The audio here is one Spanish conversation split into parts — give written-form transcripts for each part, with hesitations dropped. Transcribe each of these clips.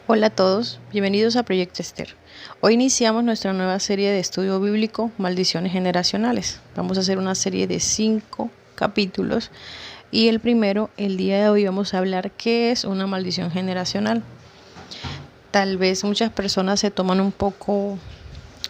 Hola a todos, bienvenidos a Proyecto Esther. Hoy iniciamos nuestra nueva serie de estudio bíblico, Maldiciones Generacionales. Vamos a hacer una serie de 5 capítulos y el día de hoy vamos a hablar qué es una maldición generacional. Tal vez muchas personas se toman un poco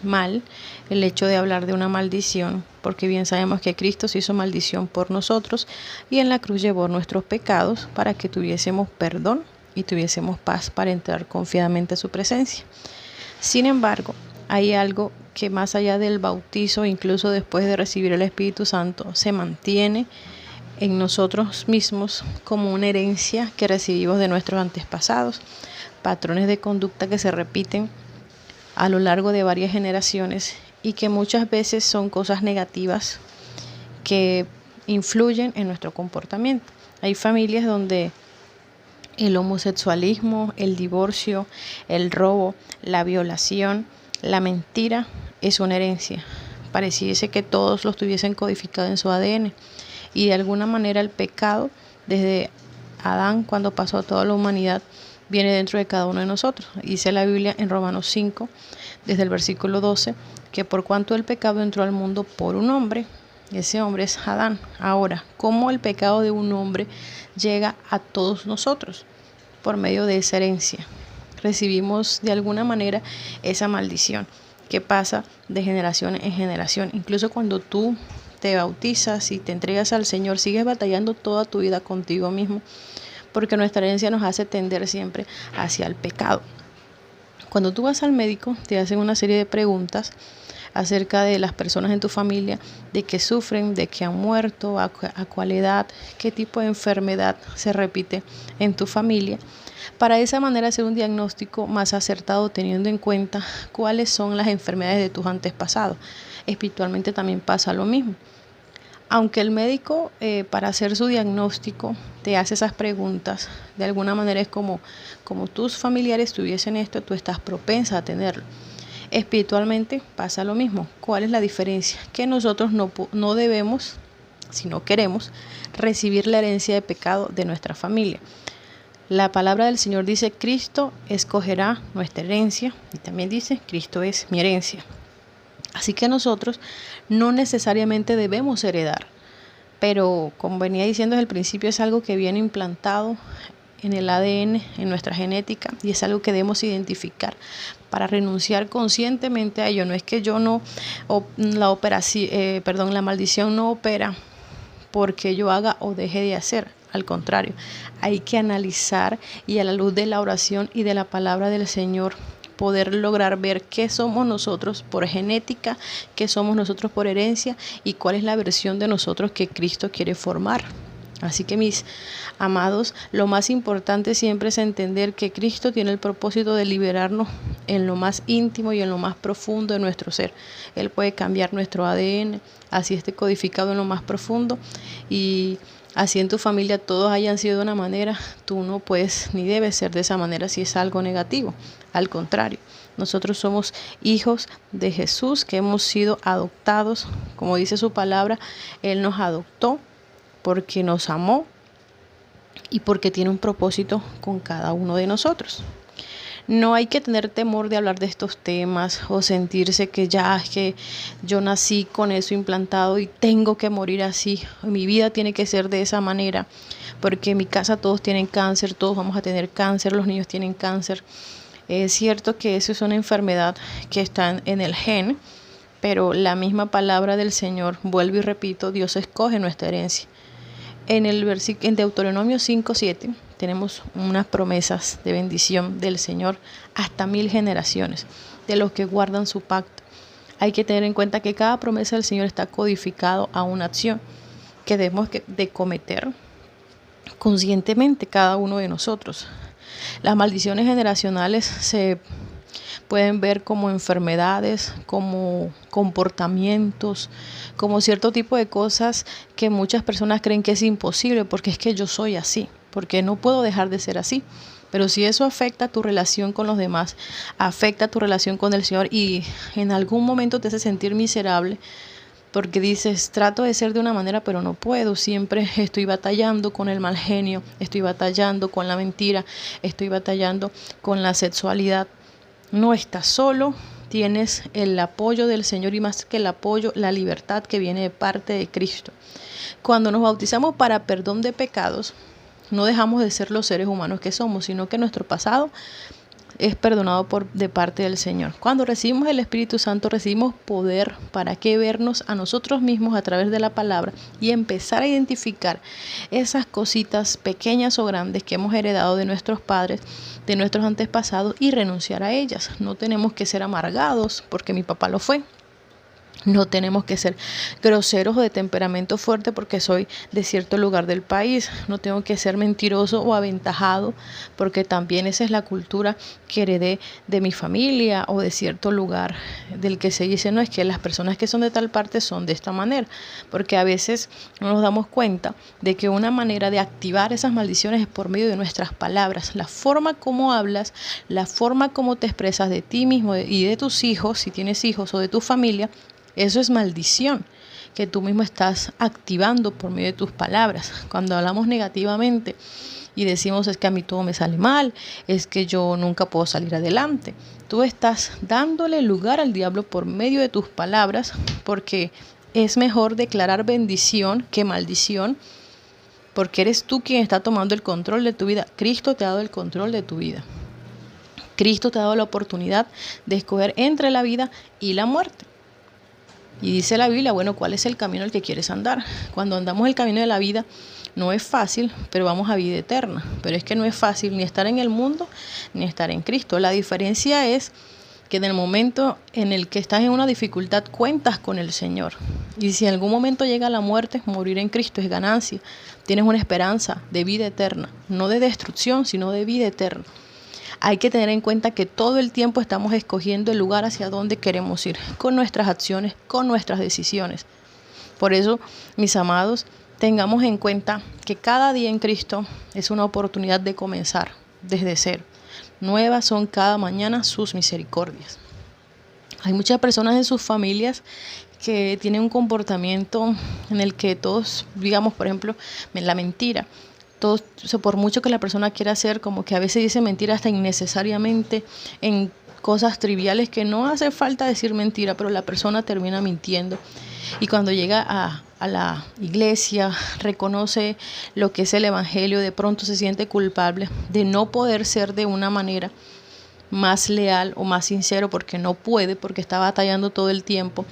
mal el hecho de hablar de una maldición, porque bien sabemos que Cristo se hizo maldición por nosotros y en la cruz llevó nuestros pecados para que tuviésemos perdón y tuviésemos paz para entrar confiadamente a su presencia. Sin embargo, hay algo que más allá del bautizo, incluso después de recibir el Espíritu Santo, se mantiene en nosotros mismos como una herencia que recibimos de nuestros antepasados, patrones de conducta que se repiten a lo largo de varias generaciones y que muchas veces son cosas negativas que influyen en nuestro comportamiento. Hay familias donde el homosexualismo, el divorcio, el robo, la violación, la mentira es una herencia. Pareciese que todos los tuviesen codificado en su ADN y de alguna manera el pecado desde Adán, cuando pasó a toda la humanidad, viene dentro de cada uno de nosotros. Dice la Biblia en Romanos 5, desde el versículo 12, que por cuanto el pecado entró al mundo por un hombre, ese hombre es Adán. Ahora, ¿cómo el pecado de un hombre llega a todos nosotros? Por medio de esa herencia. Recibimos de alguna manera esa maldición que pasa de generación en generación. Incluso cuando tú te bautizas y te entregas al Señor, sigues batallando toda tu vida contigo mismo, porque nuestra herencia nos hace tender siempre hacia el pecado. Cuando tú vas al médico, te hacen una serie de preguntas acerca de las personas en tu familia, de qué sufren, de qué han muerto, a cuál edad, qué tipo de enfermedad se repite en tu familia, para de esa manera hacer un diagnóstico más acertado teniendo en cuenta cuáles son las enfermedades de tus antepasados. Espiritualmente también pasa lo mismo. Aunque el médico para hacer su diagnóstico te hace esas preguntas, de alguna manera es como tus familiares tuviesen esto, tú estás propensa a tenerlo. Espiritualmente pasa lo mismo. ¿Cuál es la diferencia? Que nosotros no debemos, si no queremos, recibir la herencia de pecado de nuestra familia. La palabra del Señor dice, Cristo escogerá nuestra herencia, y también dice, Cristo es mi herencia. Así que nosotros no necesariamente debemos heredar, pero como venía diciendo desde el principio, es algo que viene implantado en el ADN, en nuestra genética, y es algo que debemos identificar para renunciar conscientemente a ello. No es que la maldición no opera porque yo haga o deje de hacer. Al contrario, hay que analizar y a la luz de la oración y de la palabra del Señor poder lograr ver qué somos nosotros por genética, qué somos nosotros por herencia y cuál es la versión de nosotros que Cristo quiere formar. Así que mis amados, lo más importante siempre es entender que Cristo tiene el propósito de liberarnos en lo más íntimo y en lo más profundo de nuestro ser. Él puede cambiar nuestro ADN, así esté codificado en lo más profundo, y así en tu familia todos hayan sido de una manera, tú no puedes ni debes ser de esa manera si es algo negativo. Al contrario, nosotros somos hijos de Jesús que hemos sido adoptados, como dice su palabra, Él nos adoptó porque nos amó y porque tiene un propósito con cada uno de nosotros. No hay que tener temor de hablar de estos temas o sentirse que yo nací con eso implantado y tengo que morir así. Mi vida tiene que ser de esa manera, porque en mi casa todos tienen cáncer, todos vamos a tener cáncer, los niños tienen cáncer. Es cierto que eso es una enfermedad que está en el gen, pero la misma palabra del Señor, vuelvo y repito, Dios escoge nuestra herencia. En Deuteronomio 5:7 tenemos unas promesas de bendición del Señor hasta 1000 generaciones de los que guardan su pacto. Hay que tener en cuenta que cada promesa del Señor está codificado a una acción que debemos de cometer conscientemente cada uno de nosotros. Las maldiciones generacionales se pueden ver como enfermedades, como comportamientos, como cierto tipo de cosas que muchas personas creen que es imposible porque es que yo soy así, porque no puedo dejar de ser así. Pero si eso afecta tu relación con los demás, afecta tu relación con el Señor y en algún momento te hace sentir miserable, porque dices, trato de ser de una manera, pero no puedo. Siempre estoy batallando con el mal genio, estoy batallando con la mentira, estoy batallando con la sexualidad. No estás solo, tienes el apoyo del Señor y más que el apoyo, la libertad que viene de parte de Cristo. Cuando nos bautizamos para perdón de pecados, no dejamos de ser los seres humanos que somos, sino que nuestro pasado es perdonado de parte del Señor. Cuando recibimos el Espíritu Santo, recibimos poder para que vernos a nosotros mismos a través de la palabra y empezar a identificar esas cositas pequeñas o grandes que hemos heredado de nuestros padres, de nuestros antepasados y renunciar a ellas. No tenemos que ser amargados porque mi papá lo fue. No tenemos que ser groseros o de temperamento fuerte porque soy de cierto lugar del país. No tengo que ser mentiroso o aventajado porque también esa es la cultura que heredé de mi familia o de cierto lugar del que se dice, no, es que las personas que son de tal parte son de esta manera. Porque a veces no nos damos cuenta de que una manera de activar esas maldiciones es por medio de nuestras palabras. La forma como hablas, la forma como te expresas de ti mismo y de tus hijos, si tienes hijos o de tu familia, eso es maldición que tú mismo estás activando por medio de tus palabras. Cuando hablamos negativamente y decimos es que a mí todo me sale mal, es que yo nunca puedo salir adelante. Tú estás dándole lugar al diablo por medio de tus palabras porque es mejor declarar bendición que maldición porque eres tú quien está tomando el control de tu vida. Cristo te ha dado el control de tu vida. Cristo te ha dado la oportunidad de escoger entre la vida y la muerte. Y dice la Biblia, bueno, ¿cuál es el camino al que quieres andar? Cuando andamos el camino de la vida, no es fácil, pero vamos a vida eterna. Pero es que no es fácil ni estar en el mundo, ni estar en Cristo. La diferencia es que en el momento en el que estás en una dificultad, cuentas con el Señor. Y si en algún momento llega la muerte, morir en Cristo es ganancia. Tienes una esperanza de vida eterna, no de destrucción, sino de vida eterna. Hay que tener en cuenta que todo el tiempo estamos escogiendo el lugar hacia donde queremos ir, con nuestras acciones, con nuestras decisiones. Por eso, mis amados, tengamos en cuenta que cada día en Cristo es una oportunidad de comenzar desde cero. Nuevas son cada mañana sus misericordias. Hay muchas personas en sus familias que tienen un comportamiento en el que todos, digamos, por ejemplo, la mentira. Todo, por mucho que la persona quiera hacer, como que a veces dice mentira hasta innecesariamente en cosas triviales que no hace falta decir mentira, pero la persona termina mintiendo. Y cuando llega a la iglesia, reconoce lo que es el evangelio, de pronto se siente culpable de no poder ser de una manera más leal o más sincero porque no puede, porque está batallando todo el tiempo.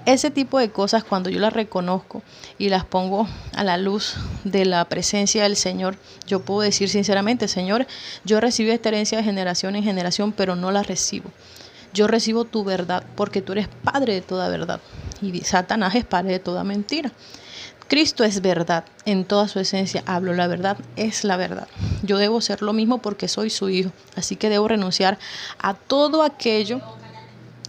Ese tipo de cosas, cuando yo las reconozco y las pongo a la luz de la presencia del Señor, yo puedo decir sinceramente, Señor, yo recibí esta herencia de generación en generación, pero no la recibo. Yo recibo tu verdad porque tú eres Padre de toda verdad y Satanás es padre de toda mentira. Cristo es verdad, en toda su esencia hablo, la verdad es la verdad. Yo debo ser lo mismo porque soy su hijo, así que debo renunciar a todo aquello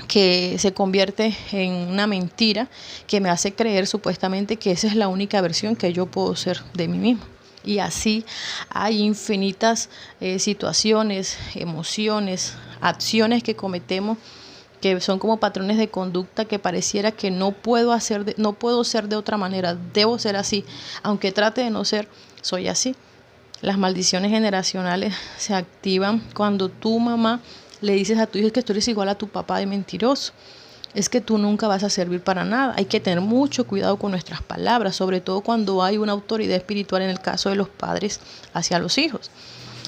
que se convierte en una mentira que me hace creer supuestamente que esa es la única versión que yo puedo ser de mí mismo. Y así hay infinitas situaciones, emociones, acciones que cometemos que son como patrones de conducta que pareciera que no puedo ser de otra manera, debo ser así, aunque trate de no ser, soy así. Las maldiciones generacionales se activan cuando tu mamá le dices a tu hijo que tú eres igual a tu papá de mentiroso, es que tú nunca vas a servir para nada. Hay que tener mucho cuidado con nuestras palabras, sobre todo cuando hay una autoridad espiritual en el caso de los padres hacia los hijos.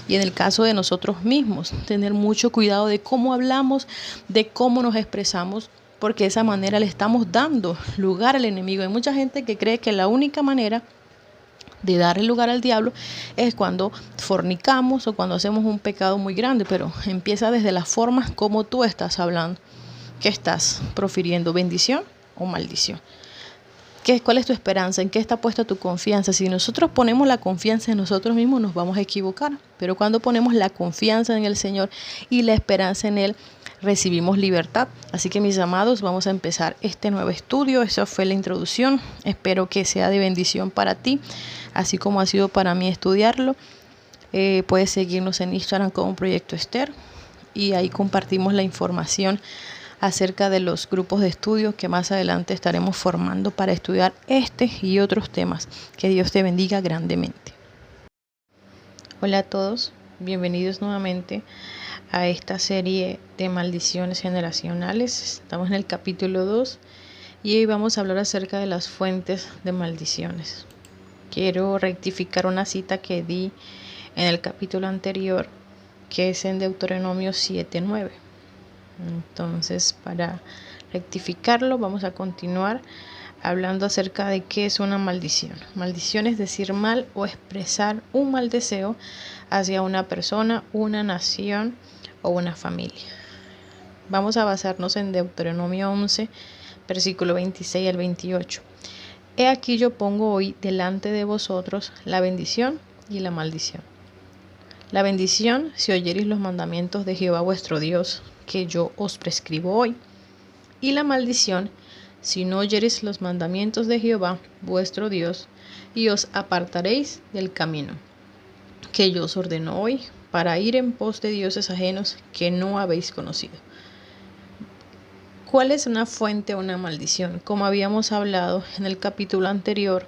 Y en el caso de nosotros mismos, tener mucho cuidado de cómo hablamos, de cómo nos expresamos, porque de esa manera le estamos dando lugar al enemigo. Hay mucha gente que cree que la única manera de darle lugar al diablo es cuando fornicamos o cuando hacemos un pecado muy grande, pero empieza desde las formas como tú estás hablando. ¿Qué estás profiriendo? ¿Bendición o maldición? ¿Cuál es tu esperanza? ¿En qué está puesta tu confianza? Si nosotros ponemos la confianza en nosotros mismos, nos vamos a equivocar. Pero cuando ponemos la confianza en el Señor y la esperanza en Él, recibimos libertad. Así que, mis amados, vamos a empezar este nuevo estudio. Esa fue la introducción. Espero que sea de bendición para ti, así como ha sido para mí estudiarlo. Puedes seguirnos en Instagram como Proyecto Esther y ahí compartimos la información acerca de los grupos de estudio que más adelante estaremos formando para estudiar este y otros temas. Que Dios te bendiga grandemente. Hola a todos, bienvenidos nuevamente a esta serie de maldiciones generacionales. Estamos en el capítulo 2 y hoy vamos a hablar acerca de las fuentes de maldiciones. Quiero rectificar una cita que di en el capítulo anterior, que es en Deuteronomio 7:9. Entonces, para rectificarlo, vamos a continuar hablando acerca de qué es una maldición. Maldición es decir mal o expresar un mal deseo hacia una persona, una nación o una familia. Vamos a basarnos en Deuteronomio 11, versículo 26 al 28. He aquí yo pongo hoy delante de vosotros la bendición y la maldición. La bendición, si oyereis los mandamientos de Jehová vuestro Dios, que yo os prescribo hoy. Y la maldición, si no oyereis los mandamientos de Jehová vuestro Dios, y os apartaréis del camino que yo os ordeno hoy, para ir en pos de dioses ajenos que no habéis conocido. ¿Cuál es una fuente o una maldición? Como habíamos hablado en el capítulo anterior,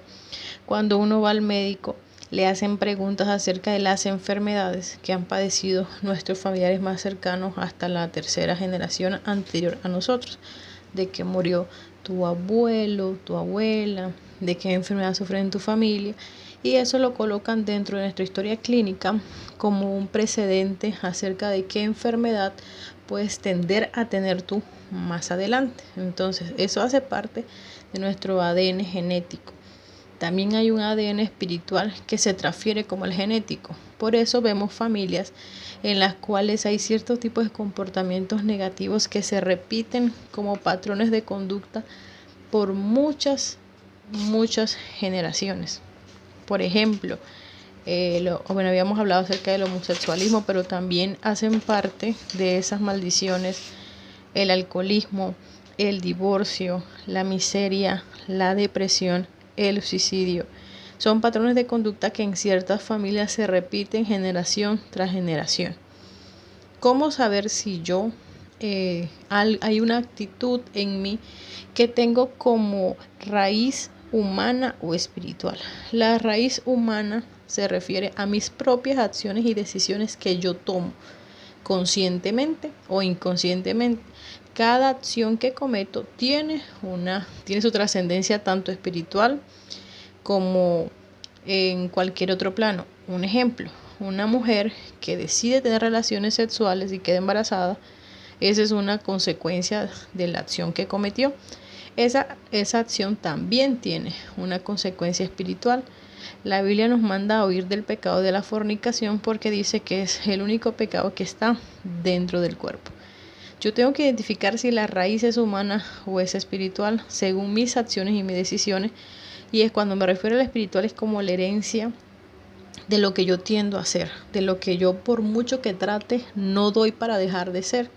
cuando uno va al médico, le hacen preguntas acerca de las enfermedades que han padecido nuestros familiares más cercanos hasta la tercera generación anterior a nosotros, de que murió tu abuelo, tu abuela, de qué enfermedad sufre en tu familia, y eso lo colocan dentro de nuestra historia clínica como un precedente acerca de qué enfermedad puedes tender a tener tú más adelante. Entonces, eso hace parte de nuestro ADN genético. También hay un ADN espiritual que se transfiere como el genético. Por eso vemos familias en las cuales hay ciertos tipos de comportamientos negativos que se repiten como patrones de conducta por muchas generaciones. Por ejemplo, habíamos hablado acerca del homosexualismo, pero también hacen parte de esas maldiciones el alcoholismo, el divorcio, la miseria, la depresión, el suicidio. Son patrones de conducta que en ciertas familias se repiten generación tras generación. ¿Cómo saber si hay una actitud en mí que tengo como raíz humana o espiritual? La raíz humana se refiere a mis propias acciones y decisiones que yo tomo, conscientemente o inconscientemente. Cada acción que cometo tiene su trascendencia tanto espiritual como en cualquier otro plano. Un ejemplo, una mujer que decide tener relaciones sexuales y queda embarazada, esa es una consecuencia de la acción que cometió. Esa acción también tiene una consecuencia espiritual. La Biblia nos manda a huir del pecado de la fornicación porque dice que es el único pecado que está dentro del cuerpo. Yo tengo que identificar si la raíz es humana o es espiritual según mis acciones y mis decisiones. Y es cuando me refiero a la espiritual, es como la herencia de lo que yo tiendo a hacer, de lo que yo por mucho que trate no doy para dejar de ser.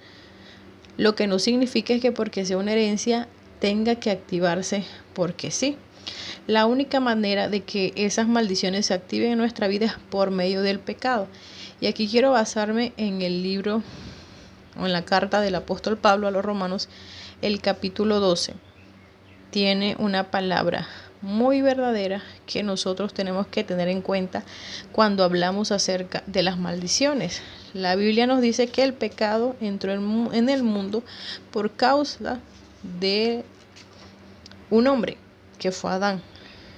Lo que no significa es que porque sea una herencia tenga que activarse porque sí. La única manera de que esas maldiciones se activen en nuestra vida es por medio del pecado. Y aquí quiero basarme en el libro o en la carta del apóstol Pablo a los Romanos, el capítulo 12. Tiene una palabra muy verdadera que nosotros tenemos que tener en cuenta cuando hablamos acerca de las maldiciones. La Biblia nos dice que el pecado entró en el mundo por causa de un hombre, que fue Adán.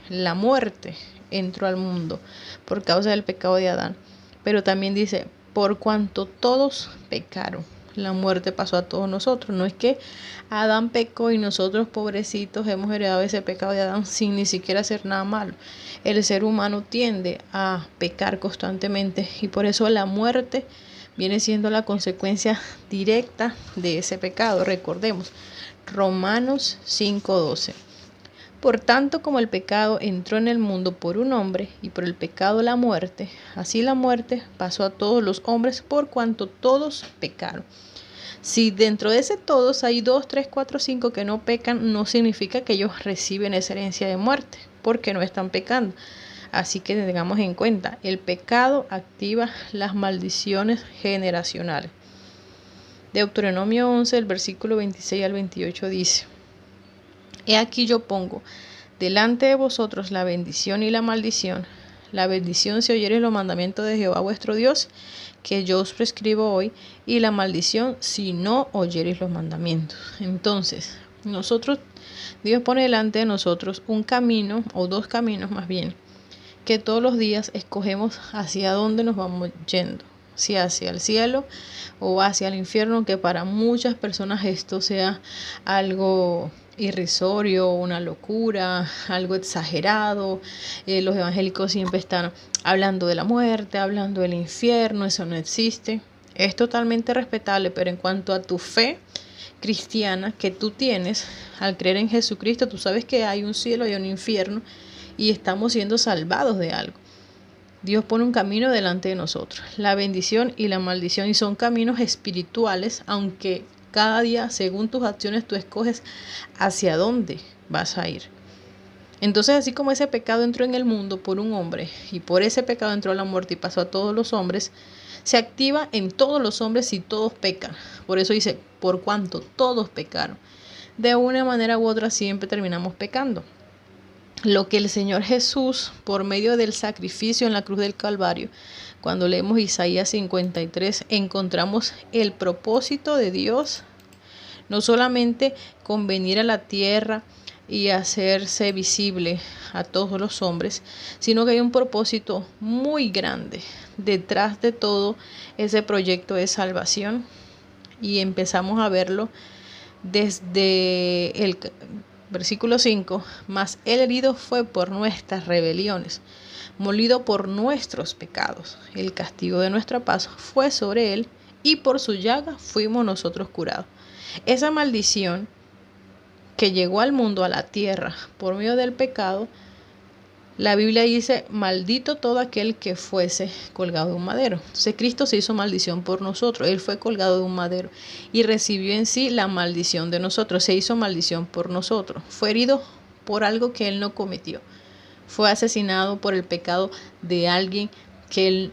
La muerte entró al mundo por causa del pecado de Adán. Pero también dice, por cuanto todos pecaron, la muerte pasó a todos nosotros. No es que Adán pecó y nosotros, pobrecitos, hemos heredado ese pecado de Adán sin ni siquiera hacer nada malo. El ser humano tiende a pecar constantemente y por eso la muerte viene siendo la consecuencia directa de ese pecado. Recordemos, Romanos 5:12. Por tanto, como el pecado entró en el mundo por un hombre, y por el pecado la muerte, así la muerte pasó a todos los hombres por cuanto todos pecaron. Si dentro de ese todos hay 2, 3, 4, 5 que no pecan, no significa que ellos reciben esa herencia de muerte, porque no están pecando. Así que tengamos en cuenta, el pecado activa las maldiciones generacionales. Deuteronomio 11, el versículo 26 al 28 dice: He aquí yo pongo delante de vosotros la bendición y la maldición. La bendición si oyereis los mandamientos de Jehová vuestro Dios, que yo os prescribo hoy, y la maldición si no oyereis los mandamientos. Entonces, Dios pone delante de nosotros un camino, o dos caminos más bien, que todos los días escogemos hacia dónde nos vamos yendo, si hacia el cielo o hacia el infierno, que para muchas personas esto sea algo irrisorio, una locura, algo exagerado. Los evangélicos siempre están hablando de la muerte, hablando del infierno, eso no existe. Es totalmente respetable, pero en cuanto a tu fe cristiana que tú tienes, al creer en Jesucristo, tú sabes que hay un cielo y un infierno y estamos siendo salvados de algo. Dios pone un camino delante de nosotros, la bendición y la maldición, y son caminos espirituales, aunque cada día, según tus acciones, tú escoges hacia dónde vas a ir. Entonces, así como ese pecado entró en el mundo por un hombre, y por ese pecado entró la muerte y pasó a todos los hombres, se activa en todos los hombres y todos pecan. Por eso dice, por cuanto todos pecaron. De una manera u otra siempre terminamos pecando. Lo que el Señor Jesús, por medio del sacrificio en la cruz del Calvario, cuando leemos Isaías 53, encontramos el propósito de Dios, no solamente con venir a la tierra y hacerse visible a todos los hombres, sino que hay un propósito muy grande detrás de todo ese proyecto de salvación, y empezamos a verlo desde el versículo 5, mas él herido fue por nuestras rebeliones, molido por nuestros pecados. El castigo de nuestra paz fue sobre él, y por su llaga fuimos nosotros curados. Esa maldición que llegó al mundo, a la tierra, por medio del pecado, la Biblia dice, maldito todo aquel que fuese colgado de un madero. Entonces Cristo se hizo maldición por nosotros. Él fue colgado de un madero y recibió en sí la maldición de nosotros. Se hizo maldición por nosotros. Fue herido por algo que él no cometió. Fue asesinado por el pecado de alguien que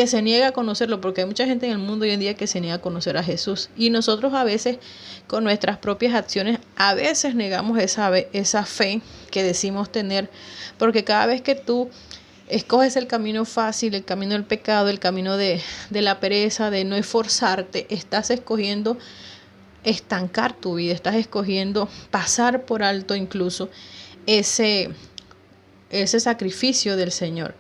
se niega a conocerlo, porque hay mucha gente en el mundo hoy en día que se niega a conocer a Jesús, y nosotros a veces con nuestras propias acciones a veces negamos esa fe que decimos tener, porque cada vez que tú escoges el camino fácil, el camino del pecado, el camino de la pereza, de no esforzarte, estás escogiendo estancar tu vida, estás escogiendo pasar por alto incluso ese sacrificio del Señor.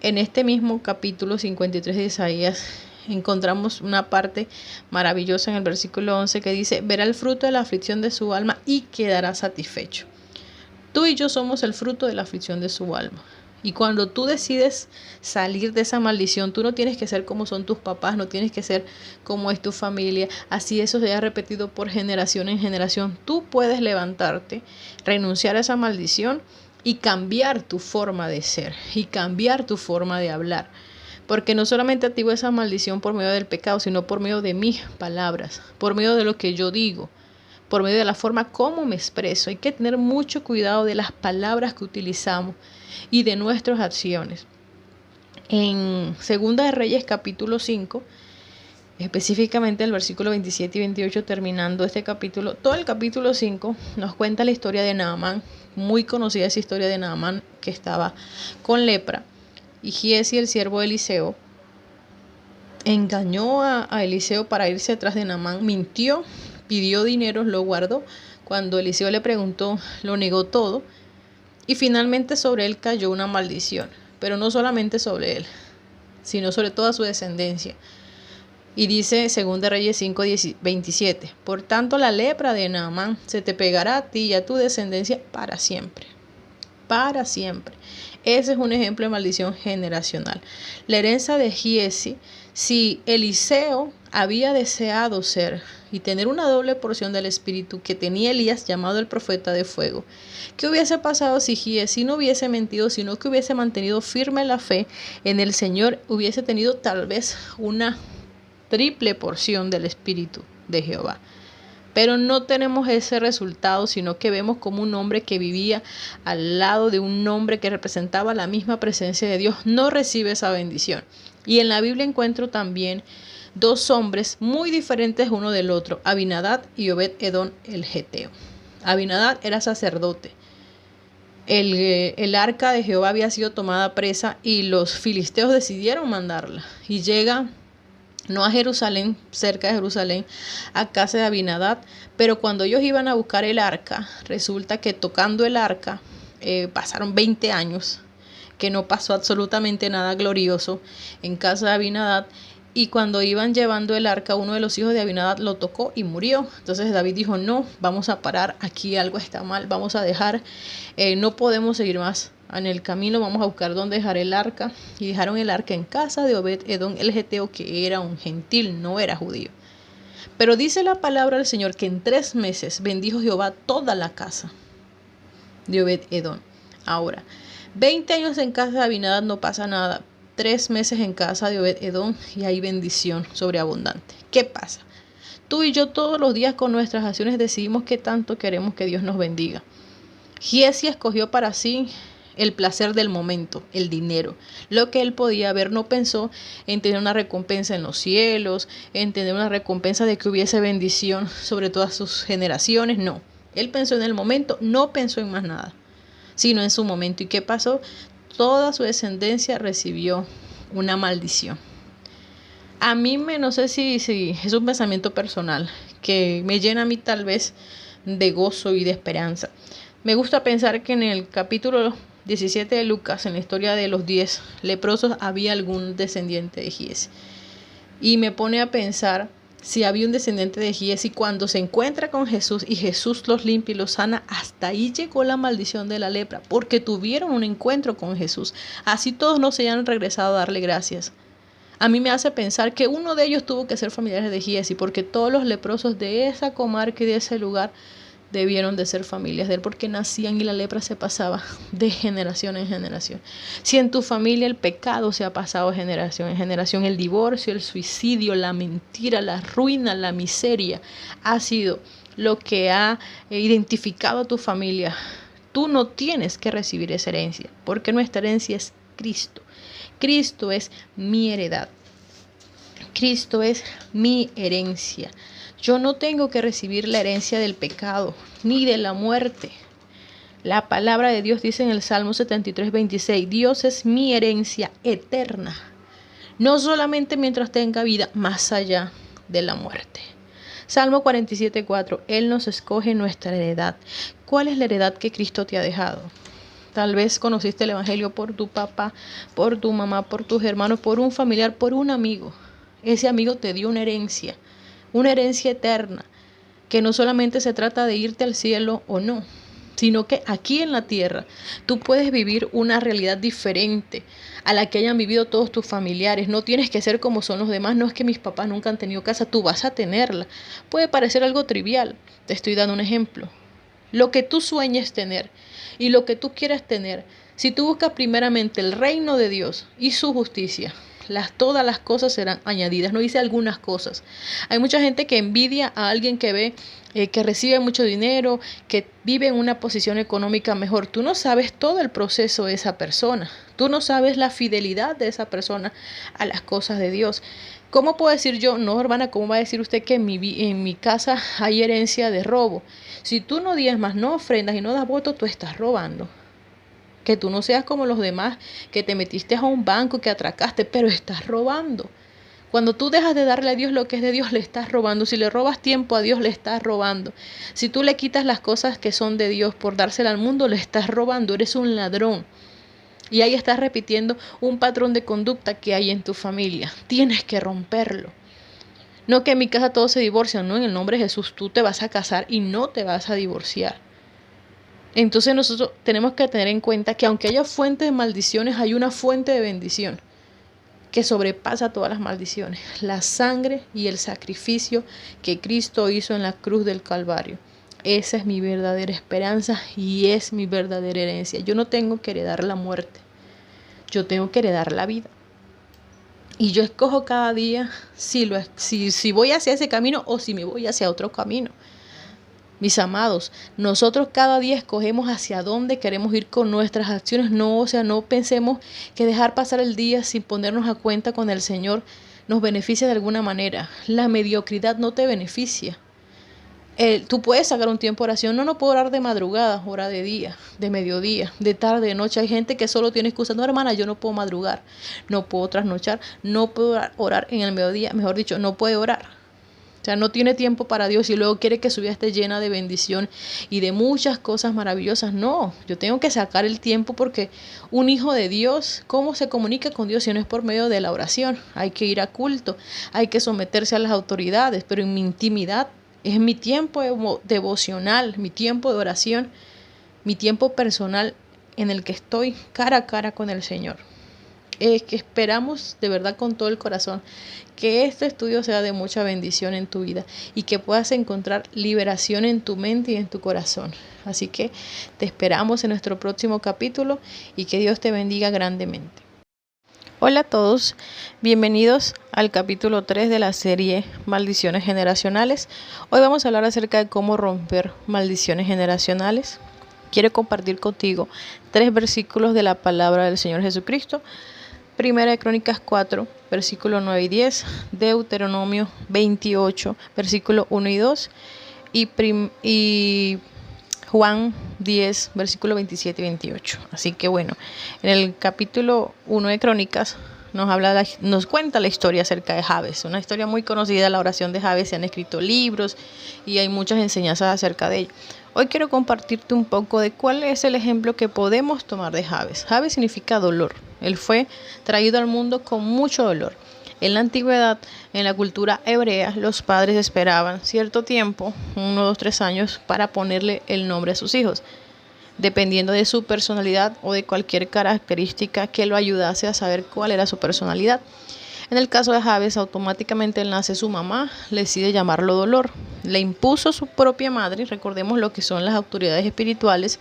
En este mismo capítulo 53 de Isaías encontramos una parte maravillosa en el versículo 11 que dice, verá el fruto de la aflicción de su alma y quedará satisfecho. Tú y yo somos el fruto de la aflicción de su alma. Y cuando tú decides salir de esa maldición, tú no tienes que ser como son tus papás, no tienes que ser como es tu familia, así eso se haya repetido por generación en generación. Tú puedes levantarte, renunciar a esa maldición y cambiar tu forma de ser y cambiar tu forma de hablar. Porque no solamente activo esa maldición por medio del pecado, sino por medio de mis palabras, por medio de lo que yo digo, por medio de la forma como me expreso. Hay que tener mucho cuidado de las palabras que utilizamos y de nuestras acciones. En Segunda de Reyes capítulo 5, específicamente el versículo 27 y 28, terminando este capítulo, todo el capítulo 5 nos cuenta la historia de Naamán, muy conocida esa historia de Naamán que estaba con lepra, y Giezi, el siervo de Eliseo, engañó a Eliseo para irse atrás de Naamán, mintió, pidió dinero, lo guardó. Cuando Eliseo le preguntó, lo negó todo, y finalmente sobre él cayó una maldición, pero no solamente sobre él, sino sobre toda su descendencia. Y dice 2 Reyes 5, 27, por tanto la lepra de Naamán se te pegará a ti y a tu descendencia para siempre. Para siempre. Ese es un ejemplo de maldición generacional. La herencia de Giezi, si Eliseo había deseado ser y tener una doble porción del espíritu que tenía Elías, llamado el profeta de fuego, ¿qué hubiese pasado si Giezi no hubiese mentido, sino que hubiese mantenido firme la fe en el Señor? Hubiese tenido tal vez una triple porción del espíritu de Jehová. Pero no tenemos ese resultado, sino que vemos como un hombre que vivía al lado de un hombre que representaba la misma presencia de Dios no recibe esa bendición. Y en la Biblia encuentro también dos hombres muy diferentes uno del otro, Abinadab y Obed-Edom el geteo. Abinadab era sacerdote. El arca de Jehová había sido tomada presa y los filisteos decidieron mandarla. Y llega, no a Jerusalén, cerca de Jerusalén, a casa de Abinadab, pero cuando ellos iban a buscar el arca, resulta que tocando el arca, pasaron 20 años, que no pasó absolutamente nada glorioso en casa de Abinadab. Y cuando iban llevando el arca, uno de los hijos de Abinadab lo tocó y murió. Entonces David dijo, no, vamos a parar, aquí algo está mal, vamos a dejar, no podemos seguir más en el camino, vamos a buscar dónde dejar el arca. Y dejaron el arca en casa de Obed-Edom el geteo, que era un gentil, no era judío. Pero dice la palabra del Señor que en 3 meses bendijo Jehová toda la casa de Obed-Edom. Ahora, 20 años en casa de Abinadab no pasa nada. 3 meses en casa de Obed-Edom y hay bendición sobreabundante. ¿Qué pasa? Tú y yo todos los días con nuestras acciones decidimos qué tanto queremos que Dios nos bendiga. Giezi escogió para sí el placer del momento, el dinero. Lo que él podía ver, no pensó en tener una recompensa en los cielos, en tener una recompensa de que hubiese bendición sobre todas sus generaciones. No, él pensó en el momento, no pensó en más nada, sino en su momento. ¿Y qué pasó? Toda su descendencia recibió una maldición. A mí no sé si es un pensamiento personal que me llena a mí tal vez de gozo y de esperanza. Me gusta pensar que en el capítulo 17 de Lucas, en la historia de los 10 leprosos, había algún descendiente de Giezi. Y me pone a pensar, si había un descendiente de Giezi, cuando se encuentra con Jesús y Jesús los limpia y los sana, hasta ahí llegó la maldición de la lepra, porque tuvieron un encuentro con Jesús. Así todos no se hayan regresado a darle gracias. A mí me hace pensar que uno de ellos tuvo que ser familiares de Giezi, porque todos los leprosos de esa comarca y de ese lugar debieron de ser familias de él, porque nacían y la lepra se pasaba de generación en generación. Si en tu familia el pecado se ha pasado de generación en generación, el divorcio, el suicidio, la mentira, la ruina, la miseria, ha sido lo que ha identificado a tu familia, tú no tienes que recibir esa herencia, porque nuestra herencia es Cristo. Cristo es mi heredad. Cristo es mi herencia. Yo no tengo que recibir la herencia del pecado, ni de la muerte. La palabra de Dios dice en el Salmo 73, 26, Dios es mi herencia eterna, no solamente mientras tenga vida, más allá de la muerte. Salmo 47, 4, Él nos escoge nuestra heredad. ¿Cuál es la heredad que Cristo te ha dejado? Tal vez conociste el Evangelio por tu papá, por tu mamá, por tus hermanos, por un familiar, por un amigo. Ese amigo te dio una herencia eterna, que no solamente se trata de irte al cielo o no, sino que aquí en la tierra tú puedes vivir una realidad diferente a la que hayan vivido todos tus familiares. No tienes que ser como son los demás. No es que mis papás nunca han tenido casa, tú vas a tenerla. Puede parecer algo trivial, te estoy dando un ejemplo. Lo que tú sueñes tener y lo que tú quieras tener, si tú buscas primeramente el reino de Dios y su justicia, todas las cosas serán añadidas. No dice algunas cosas. Hay mucha gente que envidia a alguien que ve que recibe mucho dinero, que vive en una posición económica mejor. Tú no sabes todo el proceso de esa persona. Tú no sabes la fidelidad de esa persona a las cosas de Dios. ¿Cómo puedo decir yo? No, hermana, ¿cómo va a decir usted que en mi casa hay herencia de robo? Si tú no diezmas, no ofrendas y no das voto, tú estás robando. Que tú no seas como los demás, que te metiste a un banco, que atracaste, pero estás robando. Cuando tú dejas de darle a Dios lo que es de Dios, le estás robando. Si le robas tiempo a Dios, le estás robando. Si tú le quitas las cosas que son de Dios por dársela al mundo, le estás robando. Eres un ladrón. Y ahí estás repitiendo un patrón de conducta que hay en tu familia. Tienes que romperlo. No que en mi casa todos se divorcian, no, en el nombre de Jesús tú te vas a casar y no te vas a divorciar. Entonces nosotros tenemos que tener en cuenta que aunque haya fuente de maldiciones, hay una fuente de bendición que sobrepasa todas las maldiciones. La sangre y el sacrificio que Cristo hizo en la cruz del Calvario. Esa es mi verdadera esperanza y es mi verdadera herencia. Yo no tengo que heredar la muerte. Yo tengo que heredar la vida. Y yo escojo cada día si voy hacia ese camino o si me voy hacia otro camino. Mis amados, nosotros cada día escogemos hacia dónde queremos ir con nuestras acciones. No pensemos que dejar pasar el día sin ponernos a cuenta con el Señor nos beneficia de alguna manera. La mediocridad no te beneficia. Tú puedes sacar un tiempo de oración. No puedo orar de madrugada, hora de día, de mediodía, de tarde, de noche. Hay gente que solo tiene excusa. No, hermana, yo no puedo madrugar, no puedo trasnochar, no puedo orar en el mediodía. Mejor dicho, no puede orar. O sea, no tiene tiempo para Dios y luego quiere que su vida esté llena de bendición y de muchas cosas maravillosas. No, yo tengo que sacar el tiempo porque un hijo de Dios, ¿cómo se comunica con Dios si no es por medio de la oración? Hay que ir a culto, hay que someterse a las autoridades, pero en mi intimidad es mi tiempo devocional, mi tiempo de oración, mi tiempo personal en el que estoy cara a cara con el Señor. Que esperamos de verdad con todo el corazón que este estudio sea de mucha bendición en tu vida y que puedas encontrar liberación en tu mente y en tu corazón. Así que te esperamos en nuestro próximo capítulo y que Dios te bendiga grandemente. Hola a todos, bienvenidos al capítulo 3 de la serie Maldiciones Generacionales. Hoy vamos a hablar acerca de cómo romper maldiciones generacionales. Quiero compartir contigo 3 versículos de la palabra del Señor Jesucristo. Primera de Crónicas 4, versículos 9 y 10, Deuteronomio 28, versículos 1 y 2, y Juan 10, versículos 27 y 28. Así que bueno, en el capítulo 1 de Crónicas nos cuenta la historia acerca de Jabes, una historia muy conocida, la oración de Jabes. Se han escrito libros y hay muchas enseñanzas acerca de ello. Hoy quiero compartirte un poco de cuál es el ejemplo que podemos tomar de Jabes. Jabes significa dolor. Él fue traído al mundo con mucho dolor. En la antigüedad, en la cultura hebrea, los padres esperaban cierto tiempo, 1, 2, 3 años, para ponerle el nombre a sus hijos, dependiendo de su personalidad o de cualquier característica que lo ayudase a saber cuál era su personalidad. En el caso de Jabes, automáticamente nace su mamá, le decide llamarlo dolor. Le impuso su propia madre, recordemos lo que son las autoridades espirituales,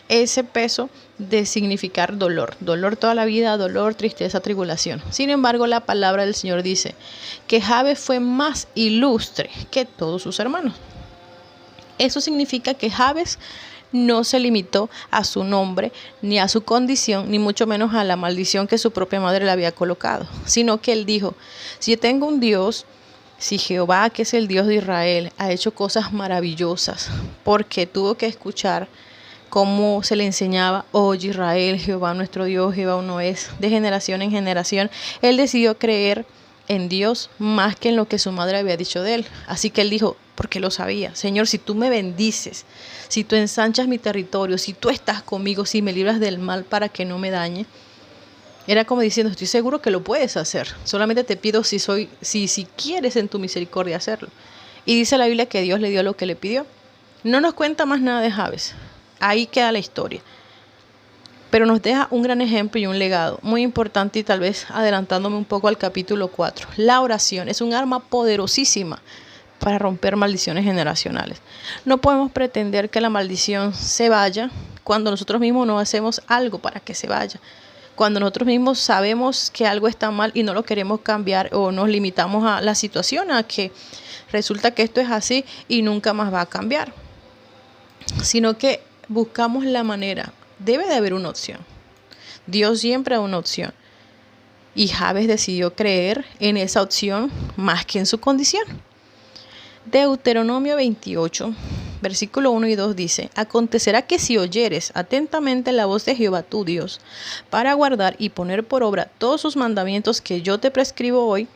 ese peso de significar dolor. Dolor toda la vida, dolor, tristeza, tribulación. Sin embargo, la palabra del Señor dice que Jabes fue más ilustre que todos sus hermanos. Eso significa que Jabes no se limitó a su nombre, ni a su condición, ni mucho menos a la maldición que su propia madre le había colocado, sino que él dijo: si yo tengo un Dios, si Jehová, que es el Dios de Israel, ha hecho cosas maravillosas, porque tuvo que escuchar cómo se le enseñaba: oye Israel, Jehová nuestro Dios, Jehová uno es, de generación en generación. Él decidió creer en Dios más que en lo que su madre había dicho de él. Así que él dijo, porque lo sabía: Señor, si tú me bendices, si tú ensanchas mi territorio, si tú estás conmigo, si me libras del mal para que no me dañe. Era como diciendo: estoy seguro que lo puedes hacer, solamente te pido si quieres en tu misericordia hacerlo. Y dice la Biblia que Dios le dio lo que le pidió. No nos cuenta más nada de Jabes. Ahí queda la historia. Pero nos deja un gran ejemplo y un legado muy importante, y tal vez adelantándome un poco al capítulo 4. La oración es un arma poderosísima para romper maldiciones generacionales. No podemos pretender que la maldición se vaya cuando nosotros mismos no hacemos algo para que se vaya. Cuando nosotros mismos sabemos que algo está mal y no lo queremos cambiar, o nos limitamos a la situación, a que resulta que esto es así y nunca más va a cambiar. Sino que buscamos la manera. Debe de haber una opción. Dios siempre da una opción. Y Jabes decidió creer en esa opción más que en su condición. Deuteronomio 28, versículo 1 y 2 dice: acontecerá que si oyeres atentamente la voz de Jehová tu Dios, para guardar y poner por obra todos sus mandamientos que yo te prescribo hoy,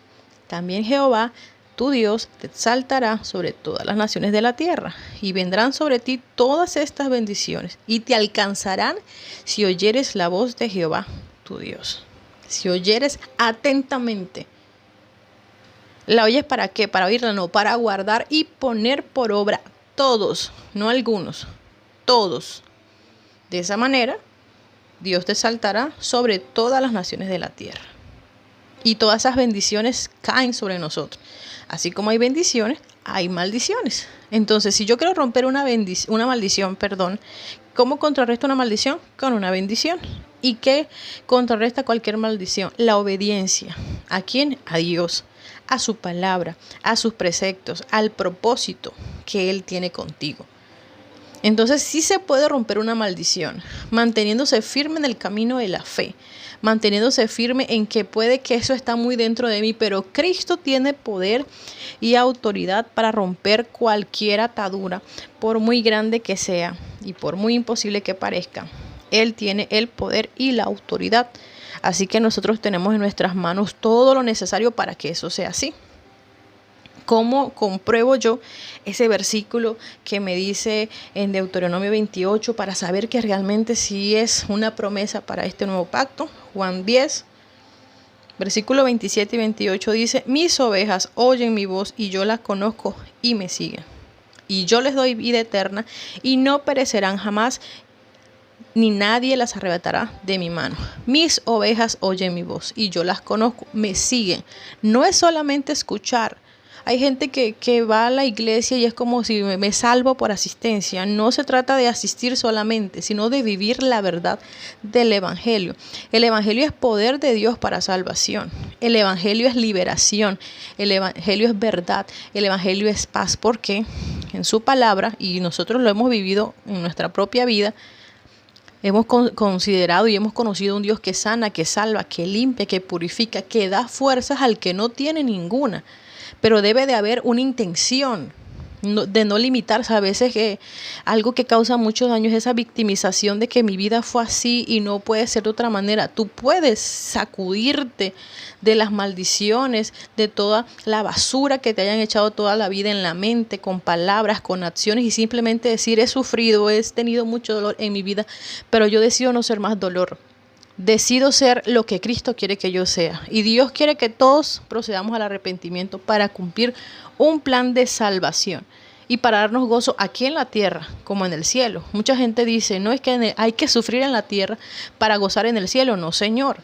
también Jehová tu Dios te exaltará sobre todas las naciones de la tierra, y vendrán sobre ti todas estas bendiciones, y te alcanzarán si oyeres la voz de Jehová tu Dios. Si oyeres atentamente. ¿La oyes para qué? Para oírla, no, para guardar y poner por obra todos, no algunos, todos. De esa manera, Dios te exaltará sobre todas las naciones de la tierra. Y todas esas bendiciones caen sobre nosotros. Así como hay bendiciones, hay maldiciones. Entonces, si yo quiero romper una maldición, ¿cómo contrarresto una maldición? Con una bendición. ¿Y qué contrarresta cualquier maldición? La obediencia. ¿A quién? A Dios, a su palabra, a sus preceptos, al propósito que Él tiene contigo. Entonces sí se puede romper una maldición, manteniéndose firme en el camino de la fe, manteniéndose firme en que puede que eso está muy dentro de mí, pero Cristo tiene poder y autoridad para romper cualquier atadura, por muy grande que sea y por muy imposible que parezca. Él tiene el poder y la autoridad. Así que nosotros tenemos en nuestras manos todo lo necesario para que eso sea así. ¿Cómo compruebo yo ese versículo que me dice en Deuteronomio 28 para saber que realmente sí es una promesa para este nuevo pacto? Juan 10, versículo 27 y 28 dice: mis ovejas oyen mi voz y yo las conozco y me siguen. Y yo les doy vida eterna y no perecerán jamás, ni nadie las arrebatará de mi mano. Mis ovejas oyen mi voz y yo las conozco, me siguen. No es solamente escuchar. Hay gente que va a la iglesia y es como si me salvo por asistencia. No se trata de asistir solamente, sino de vivir la verdad del Evangelio. El Evangelio es poder de Dios para salvación. El Evangelio es liberación. El Evangelio es verdad. El Evangelio es paz. Porque en su palabra, y nosotros lo hemos vivido en nuestra propia vida, hemos considerado y hemos conocido un Dios que sana, que salva, que limpia, que purifica, que da fuerzas al que no tiene ninguna. Pero debe de haber una intención de no limitarse. A veces algo que causa mucho daño es esa victimización de que mi vida fue así y no puede ser de otra manera. Tú puedes sacudirte de las maldiciones, de toda la basura que te hayan echado toda la vida en la mente, con palabras, con acciones, y simplemente decir: he sufrido, he tenido mucho dolor en mi vida, pero yo decido no ser más dolor. Decido ser lo que Cristo quiere que yo sea. Y Dios quiere que todos procedamos al arrepentimiento para cumplir un plan de salvación y para darnos gozo aquí en la tierra como en el cielo. Mucha gente dice: no, es que hay que sufrir en la tierra para gozar en el cielo. No, Señor.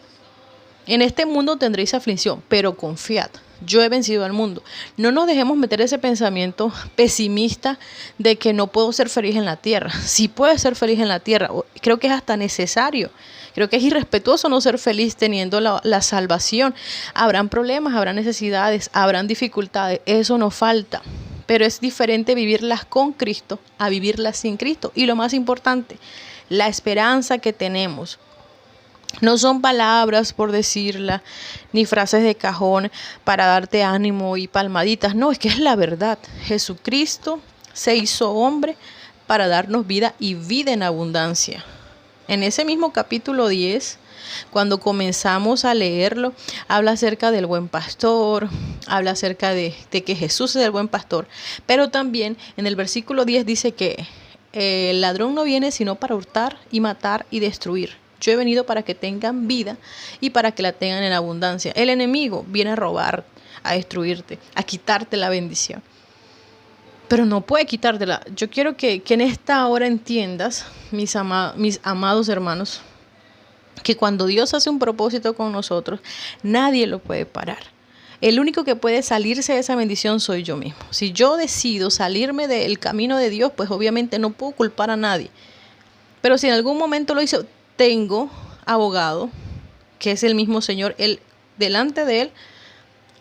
En este mundo tendréis aflicción, pero confiad. Yo he vencido al mundo. No nos dejemos meter ese pensamiento pesimista de que no puedo ser feliz en la tierra. Sí puedes ser feliz en la tierra. Creo que es hasta necesario. Creo que es irrespetuoso no ser feliz teniendo la salvación. Habrán problemas, habrán necesidades, habrán dificultades. Eso no falta. Pero es diferente vivirlas con Cristo a vivirlas sin Cristo. Y lo más importante, la esperanza que tenemos. No son palabras por decirla, ni frases de cajón para darte ánimo y palmaditas. No, es que es la verdad. Jesucristo se hizo hombre para darnos vida y vida en abundancia. En ese mismo capítulo 10, cuando comenzamos a leerlo, habla acerca del buen pastor, habla acerca de que Jesús es el buen pastor. Pero también en el versículo 10 dice que el ladrón no viene sino para hurtar y matar y destruir. Yo he venido para que tengan vida y para que la tengan en abundancia. El enemigo viene a robar, a destruirte, a quitarte la bendición. Pero no puede quitártela. Yo quiero que en esta hora entiendas, mis amados hermanos, que cuando Dios hace un propósito con nosotros, nadie lo puede parar. El único que puede salirse de esa bendición soy yo mismo. Si yo decido salirme del camino de Dios, pues obviamente no puedo culpar a nadie. Pero si en algún momento lo hice, tengo abogado, que es el mismo Señor. Él, delante de Él,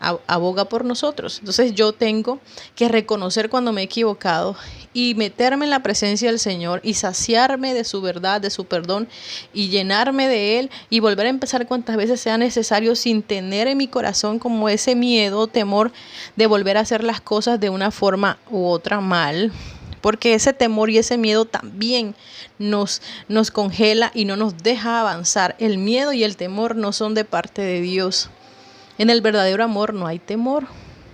aboga por nosotros. Entonces yo tengo que reconocer cuando me he equivocado y meterme en la presencia del Señor y saciarme de su verdad, de su perdón, y llenarme de Él y volver a empezar cuantas veces sea necesario, sin tener en mi corazón como ese miedo, temor de volver a hacer las cosas de una forma u otra mal. Porque ese temor y ese miedo también nos congela y no nos deja avanzar. El miedo y el temor no son de parte de Dios. En el verdadero amor no hay temor.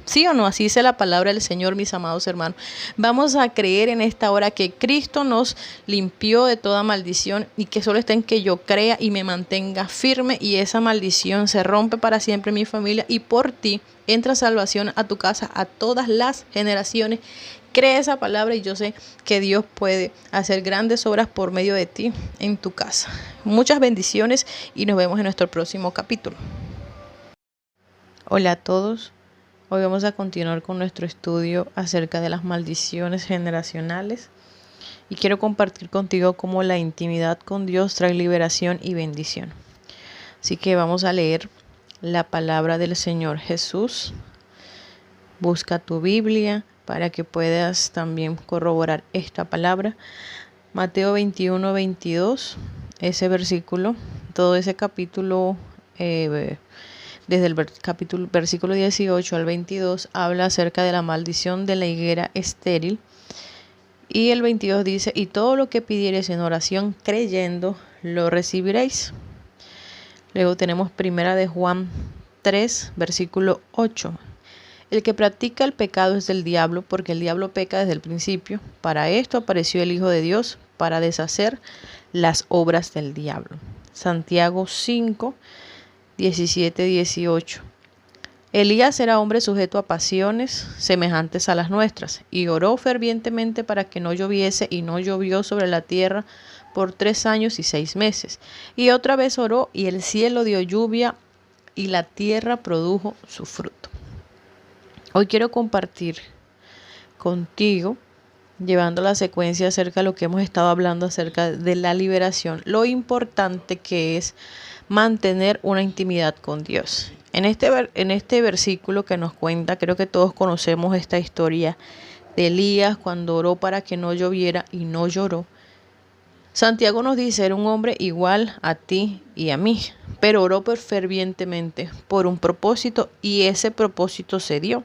¿Sí o no? Así dice la palabra del Señor, mis amados hermanos. Vamos a creer en esta hora que Cristo nos limpió de toda maldición y que solo está en que yo crea y me mantenga firme, y esa maldición se rompe para siempre en mi familia, y por ti entra salvación a tu casa, a todas las generaciones. Cree esa palabra y yo sé que Dios puede hacer grandes obras por medio de ti en tu casa. Muchas bendiciones y nos vemos en nuestro próximo capítulo. Hola a todos. Hoy vamos a continuar con nuestro estudio acerca de las maldiciones generacionales y quiero compartir contigo cómo la intimidad con Dios trae liberación y bendición. Así que vamos a leer la palabra del Señor Jesús. Busca tu Biblia, para que puedas también corroborar esta palabra. Mateo 21-22, ese versículo, todo ese capítulo, desde el versículo 18 al 22, habla acerca de la maldición de la higuera estéril. Y el 22 dice, y todo lo que pidiereis en oración creyendo, lo recibiréis. Luego tenemos primera de Juan 3, versículo 8. El que practica el pecado es del diablo, porque el diablo peca desde el principio. Para esto apareció el Hijo de Dios, para deshacer las obras del diablo. Santiago 5, 17-18. Elías era hombre sujeto a pasiones semejantes a las nuestras, y oró fervientemente para que no lloviese, y no llovió sobre la tierra por 3 años y 6 meses. Y otra vez oró, y el cielo dio lluvia, y la tierra produjo su fruto. Hoy quiero compartir contigo, llevando la secuencia acerca de lo que hemos estado hablando acerca de la liberación, lo importante que es mantener una intimidad con Dios. En este versículo que nos cuenta, creo que todos conocemos esta historia de Elías cuando oró para que no lloviera y no lloró. Santiago nos dice, era un hombre igual a ti y a mí, pero oró fervientemente por un propósito y ese propósito se dio.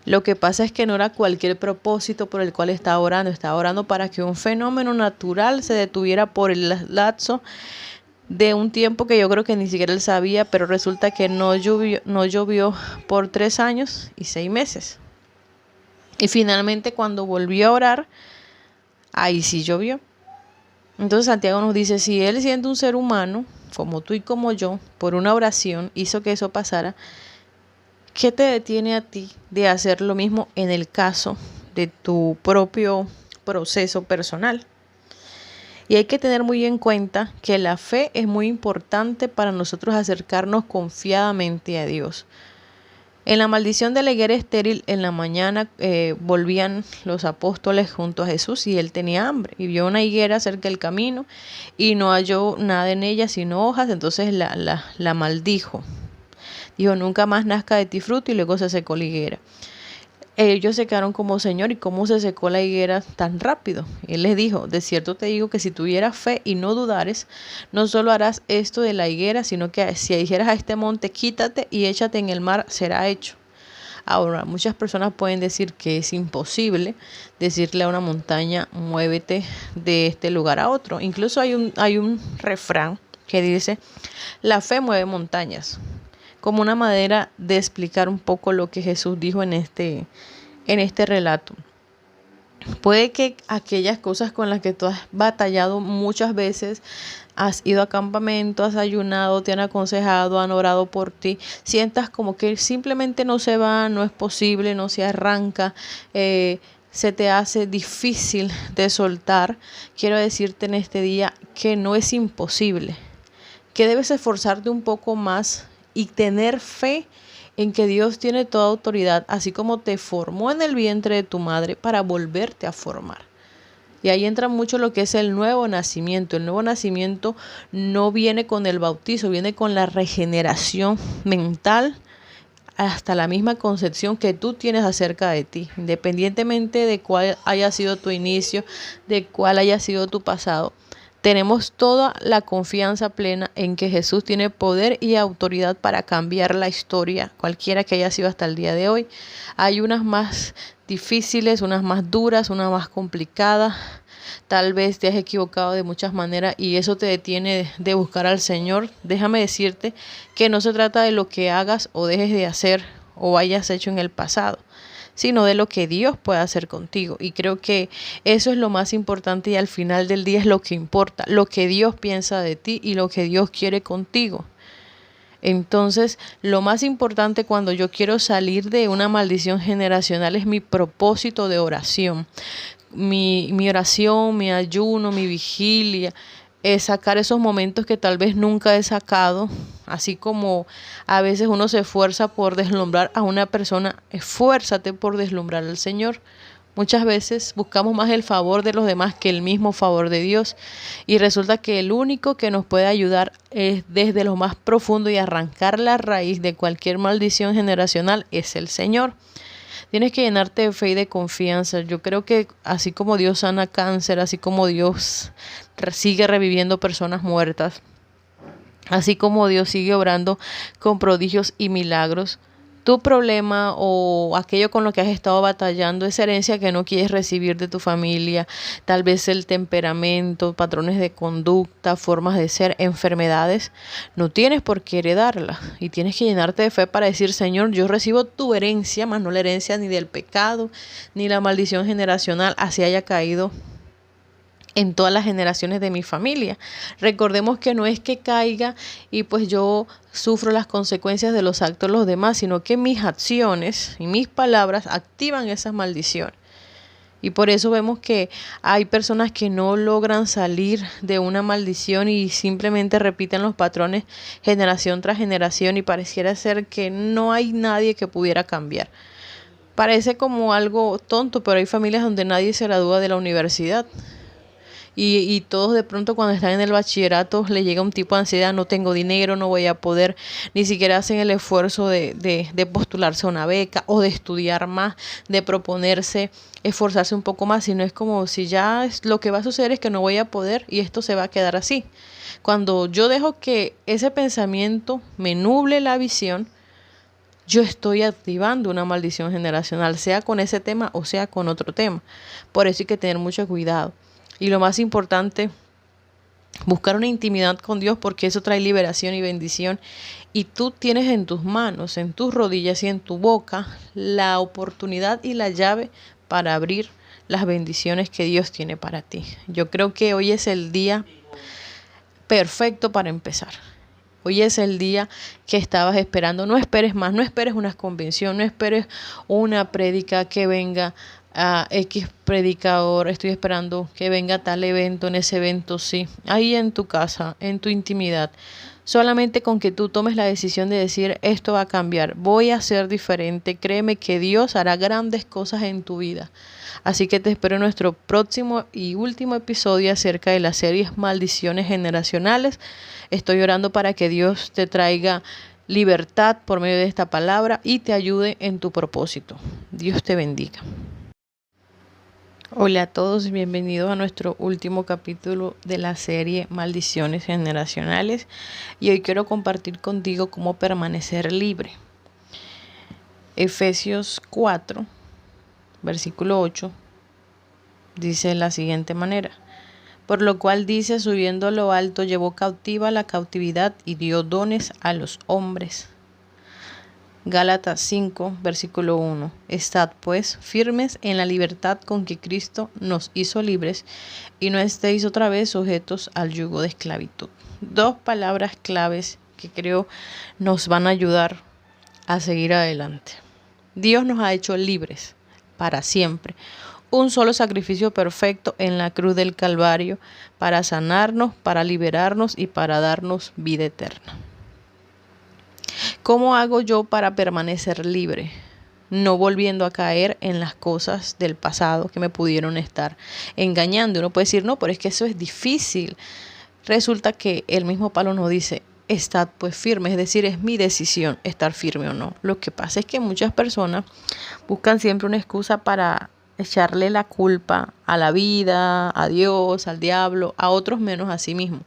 Lo que pasa es que no era cualquier propósito por el cual estaba orando para que un fenómeno natural se detuviera por el lapso de un tiempo que yo creo que ni siquiera él sabía, pero resulta que no llovió por 3 años y 6 meses. Y finalmente cuando volvió a orar, ahí sí llovió. Entonces Santiago nos dice, si él siendo un ser humano, como tú y como yo, por una oración hizo que eso pasara, ¿qué te detiene a ti de hacer lo mismo en el caso de tu propio proceso personal? Y hay que tener muy en cuenta que la fe es muy importante para nosotros acercarnos confiadamente a Dios. En la maldición de la higuera estéril, en la mañana volvían los apóstoles junto a Jesús y él tenía hambre. Y vio una higuera cerca del camino y no halló nada en ella sino hojas, entonces la maldijo. Dijo, nunca más nazca de ti fruto, y luego se secó la higuera. Ellos se quedaron como, Señor, ¿y cómo se secó la higuera tan rápido? Él les dijo, de cierto te digo que si tuvieras fe y no dudares, no solo harás esto de la higuera, sino que si dijeras a este monte, quítate y échate en el mar, será hecho. Ahora, muchas personas pueden decir que es imposible decirle a una montaña, muévete de este lugar a otro. Incluso hay un refrán que dice, la fe mueve montañas, como una manera de explicar un poco lo que Jesús dijo en este relato. Puede que aquellas cosas con las que tú has batallado muchas veces, has ido a campamento, has ayunado, te han aconsejado, han orado por ti, sientas como que simplemente no se va, no es posible, no se arranca, se te hace difícil de soltar. Quiero decirte en este día que no es imposible, que debes esforzarte un poco más y tener fe en que Dios tiene toda autoridad, así como te formó en el vientre de tu madre para volverte a formar. Y ahí entra mucho lo que es el nuevo nacimiento. El nuevo nacimiento no viene con el bautizo, viene con la regeneración mental, hasta la misma concepción que tú tienes acerca de ti, independientemente de cuál haya sido tu inicio, de cuál haya sido tu pasado. Tenemos toda la confianza plena en que Jesús tiene poder y autoridad para cambiar la historia, cualquiera que haya sido hasta el día de hoy. Hay unas más difíciles, unas más duras, unas más complicadas. Tal vez te has equivocado de muchas maneras y eso te detiene de buscar al Señor. Déjame decirte que no se trata de lo que hagas o dejes de hacer o hayas hecho en el pasado, sino de lo que Dios puede hacer contigo. Y creo que eso es lo más importante y al final del día es lo que importa, lo que Dios piensa de ti y lo que Dios quiere contigo. Entonces, lo más importante cuando yo quiero salir de una maldición generacional es mi propósito de oración. Mi oración, mi ayuno, mi vigilia, es sacar esos momentos que tal vez nunca he sacado, así como a veces uno se esfuerza por deslumbrar a una persona, esfuérzate por deslumbrar al Señor. Muchas veces buscamos más el favor de los demás que el mismo favor de Dios, y resulta que el único que nos puede ayudar es desde lo más profundo y arrancar la raíz de cualquier maldición generacional es el Señor. Tienes que llenarte de fe y de confianza. Yo creo que así como Dios sana cáncer, así como Dios sigue reviviendo personas muertas, así como Dios sigue obrando con prodigios y milagros, tu problema o aquello con lo que has estado batallando, esa herencia que no quieres recibir de tu familia, tal vez el temperamento, patrones de conducta, formas de ser, enfermedades, no tienes por qué heredarlas y tienes que llenarte de fe para decir: Señor, yo recibo tu herencia, más no la herencia ni del pecado, ni la maldición generacional, así haya caído en todas las generaciones de mi familia. Recordemos que no es que caiga y pues yo sufro las consecuencias de los actos de los demás, sino que mis acciones y mis palabras activan esas maldiciones. Y por eso vemos que hay personas que no logran salir de una maldición y simplemente repiten los patrones generación tras generación, y pareciera ser que no hay nadie que pudiera cambiar. Parece como algo tonto, pero hay familias donde nadie se gradúa de la universidad. Y todos de pronto cuando están en el bachillerato les llega un tipo de ansiedad: no tengo dinero, no voy a poder, ni siquiera hacen el esfuerzo de postularse a una beca o de estudiar más, de proponerse, esforzarse un poco más, sino es como si ya lo que va a suceder es que no voy a poder y esto se va a quedar así. Cuando yo dejo que ese pensamiento me nuble la visión, yo estoy activando una maldición generacional, sea con ese tema o sea con otro tema. Por eso hay que tener mucho cuidado. Y lo más importante, buscar una intimidad con Dios, porque eso trae liberación y bendición. Y tú tienes en tus manos, en tus rodillas y en tu boca la oportunidad y la llave para abrir las bendiciones que Dios tiene para ti. Yo creo que hoy es el día perfecto para empezar. Hoy es el día que estabas esperando. No esperes más, no esperes una convención, no esperes una prédica que venga a X predicador, estoy esperando que venga tal evento, en ese evento sí. Ahí en tu casa, en tu intimidad. Solamente con que tú tomes la decisión de decir: esto va a cambiar, voy a ser diferente, créeme que Dios hará grandes cosas en tu vida. Así que te espero en nuestro próximo y último episodio acerca de las series Maldiciones Generacionales. Estoy orando para que Dios te traiga libertad por medio de esta palabra y te ayude en tu propósito. Dios te bendiga. Hola a todos, bienvenidos a nuestro último capítulo de la serie Maldiciones Generacionales, y hoy quiero compartir contigo cómo permanecer libre. Efesios 4, versículo 8, dice de la siguiente manera: por lo cual dice, subiendo a lo alto, llevó cautiva la cautividad y dio dones a los hombres. Gálatas 5, versículo 1. Estad pues firmes en la libertad con que Cristo nos hizo libres, y no estéis otra vez sujetos al yugo de esclavitud. Dos palabras claves que creo nos van a ayudar a seguir adelante. Dios nos ha hecho libres para siempre. Un solo sacrificio perfecto en la cruz del Calvario para sanarnos, para liberarnos y para darnos vida eterna. ¿Cómo hago yo para permanecer libre? No volviendo a caer en las cosas del pasado que me pudieron estar engañando. Uno puede decir: no, pero es que eso es difícil. Resulta que el mismo Pablo nos dice: estad pues firme, es decir, es mi decisión estar firme o no. Lo que pasa es que muchas personas buscan siempre una excusa para echarle la culpa a la vida, a Dios, al diablo, a otros menos a sí mismos.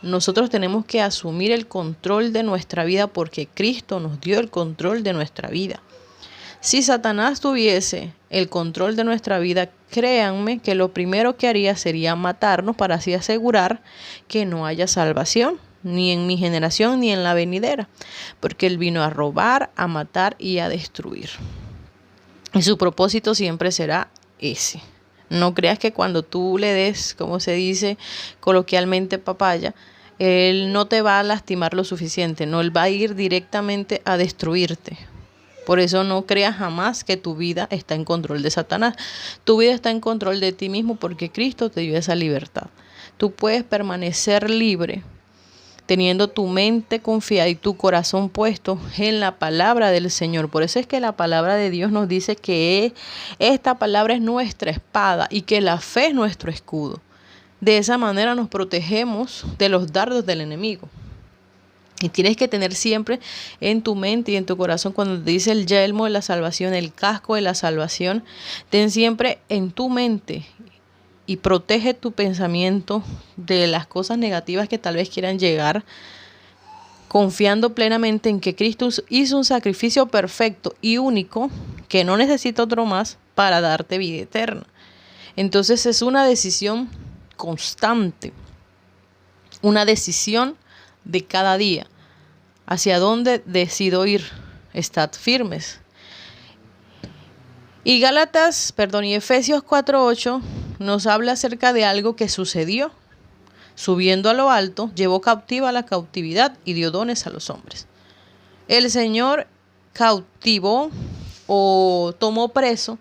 Nosotros tenemos que asumir el control de nuestra vida, porque Cristo nos dio el control de nuestra vida. Si Satanás tuviese el control de nuestra vida, créanme que lo primero que haría sería matarnos, para así asegurar que no haya salvación, ni en mi generación ni en la venidera, porque Él vino a robar, a matar y a destruir. Y su propósito siempre será ese. No creas que cuando tú le des, como se dice coloquialmente, papaya, Él no te va a lastimar lo suficiente. No, Él va a ir directamente a destruirte. Por eso no creas jamás que tu vida está en control de Satanás. Tu vida está en control de ti mismo, porque Cristo te dio esa libertad. Tú puedes permanecer libre teniendo tu mente confiada y tu corazón puesto en la palabra del Señor. Por eso es que la palabra de Dios nos dice que esta palabra es nuestra espada y que la fe es nuestro escudo. De esa manera nos protegemos de los dardos del enemigo. Y tienes que tener siempre en tu mente y en tu corazón, cuando te dice el yelmo de la salvación, el casco de la salvación, ten siempre en tu mente y protege tu pensamiento de las cosas negativas que tal vez quieran llegar, confiando plenamente en que Cristo hizo un sacrificio perfecto y único, que no necesita otro más para darte vida eterna. Entonces es una decisión constante, una decisión de cada día. ¿Hacia dónde decido ir? Estad firmes. Y Efesios 4:8 nos habla acerca de algo que sucedió. Subiendo a lo alto, llevó cautiva la cautividad y dio dones a los hombres. El Señor cautivó o tomó preso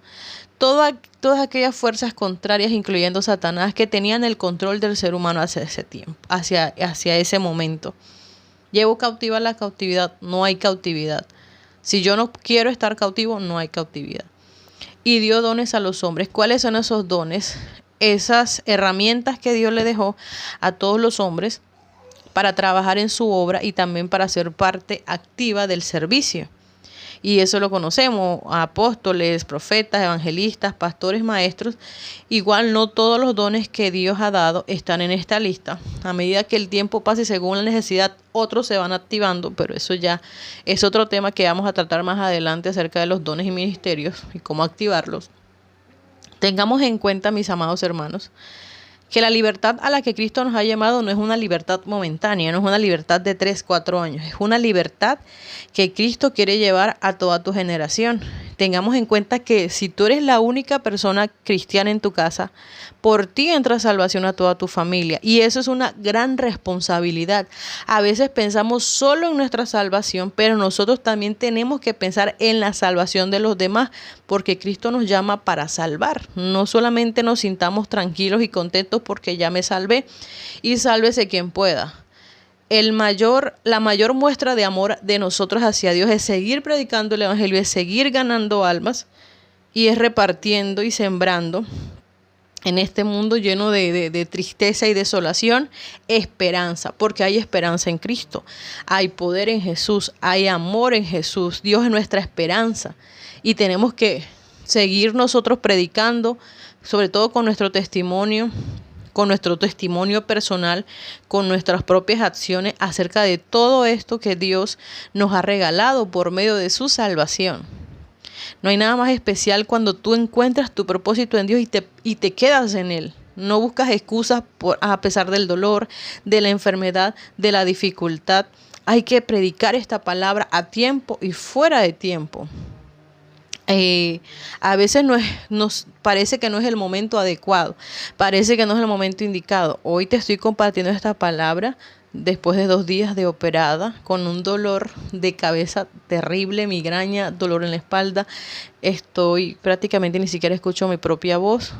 todas aquellas fuerzas contrarias, incluyendo Satanás, que tenían el control del ser humano hacia ese tiempo, hacia ese momento. Llevo cautiva la cautividad, no hay cautividad. Si yo no quiero estar cautivo, no hay cautividad. Y dio dones a los hombres. ¿Cuáles son esos dones? Esas herramientas que Dios le dejó a todos los hombres para trabajar en su obra y también para ser parte activa del servicio. Y eso lo conocemos, apóstoles, profetas, evangelistas, pastores, maestros. Igual no todos los dones que Dios ha dado están en esta lista. A medida que el tiempo pase, según la necesidad, otros se van activando, pero eso ya es otro tema que vamos a tratar más adelante acerca de los dones y ministerios y cómo activarlos. Tengamos en cuenta, mis amados hermanos, que la libertad a la que Cristo nos ha llamado no es una libertad momentánea, no es una libertad de 3, 4 años, es una libertad que Cristo quiere llevar a toda tu generación. Tengamos en cuenta que si tú eres la única persona cristiana en tu casa, por ti entra salvación a toda tu familia, y eso es una gran responsabilidad. A veces pensamos solo en nuestra salvación, pero nosotros también tenemos que pensar en la salvación de los demás, porque Cristo nos llama para salvar. No solamente nos sintamos tranquilos y contentos porque ya me salvé, y sálvese quien pueda. La mayor muestra de amor de nosotros hacia Dios es seguir predicando el evangelio, es seguir ganando almas, y es repartiendo y sembrando en este mundo lleno de tristeza y desolación, esperanza, porque hay esperanza en Cristo, hay poder en Jesús, hay amor en Jesús. Dios es nuestra esperanza, y tenemos que seguir nosotros predicando, sobre todo con nuestro testimonio personal, con nuestras propias acciones, acerca de todo esto que Dios nos ha regalado por medio de su salvación. No hay nada más especial cuando tú encuentras tu propósito en Dios y te quedas en Él. No buscas excusas a pesar del dolor, de la enfermedad, de la dificultad. Hay que predicar esta palabra a tiempo y fuera de tiempo. A veces nos parece que no es el momento adecuado, parece que no es el momento indicado. Hoy te estoy compartiendo esta palabra después de 2 días de operada, con un dolor de cabeza terrible, migraña, dolor en la espalda. Prácticamente ni siquiera escucho mi propia voz,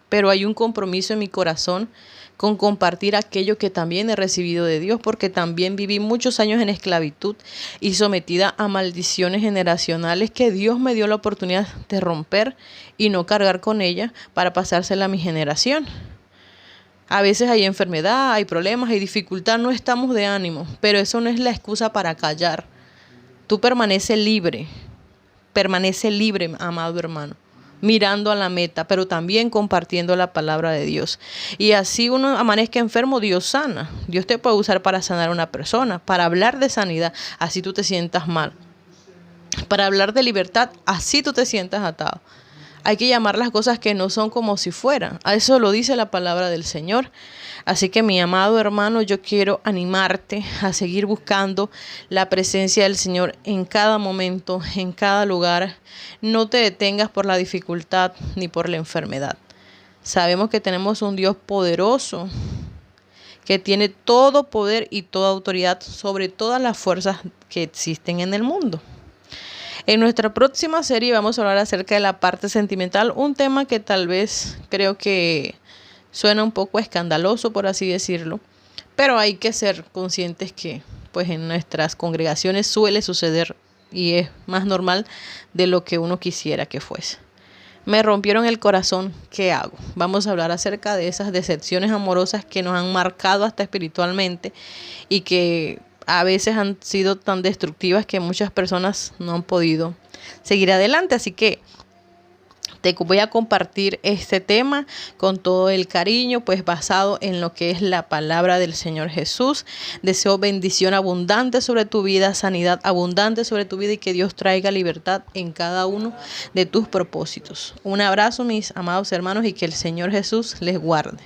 pero hay un compromiso en mi corazón con compartir aquello que también he recibido de Dios, porque también viví muchos años en esclavitud y sometida a maldiciones generacionales que Dios me dio la oportunidad de romper y no cargar con ella para pasársela a mi generación. A veces hay enfermedad, hay problemas, hay dificultad, no estamos de ánimo, pero eso no es la excusa para callar. Tú permanece libre, amado hermano, mirando a la meta, pero también compartiendo la palabra de Dios. Y así uno amanezca enfermo, Dios sana. Dios te puede usar para sanar a una persona, para hablar de sanidad, así tú te sientas mal. Para hablar de libertad, así tú te sientas atado. Hay que llamar las cosas que no son como si fueran. A eso lo dice la palabra del Señor. Así que, mi amado hermano, yo quiero animarte a seguir buscando la presencia del Señor en cada momento, en cada lugar. No te detengas por la dificultad ni por la enfermedad. Sabemos que tenemos un Dios poderoso, que tiene todo poder y toda autoridad sobre todas las fuerzas que existen en el mundo. En nuestra próxima serie vamos a hablar acerca de la parte sentimental, un tema que tal vez creo que suena un poco escandaloso, por así decirlo, pero hay que ser conscientes que pues en nuestras congregaciones suele suceder y es más normal de lo que uno quisiera que fuese. Me rompieron el corazón, ¿qué hago? Vamos a hablar acerca de esas decepciones amorosas que nos han marcado hasta espiritualmente y que a veces han sido tan destructivas que muchas personas no han podido seguir adelante. Así que te voy a compartir este tema con todo el cariño, pues basado en lo que es la palabra del Señor Jesús. Deseo bendición abundante sobre tu vida, sanidad abundante sobre tu vida y que Dios traiga libertad en cada uno de tus propósitos. Un abrazo, mis amados hermanos, y que el Señor Jesús les guarde.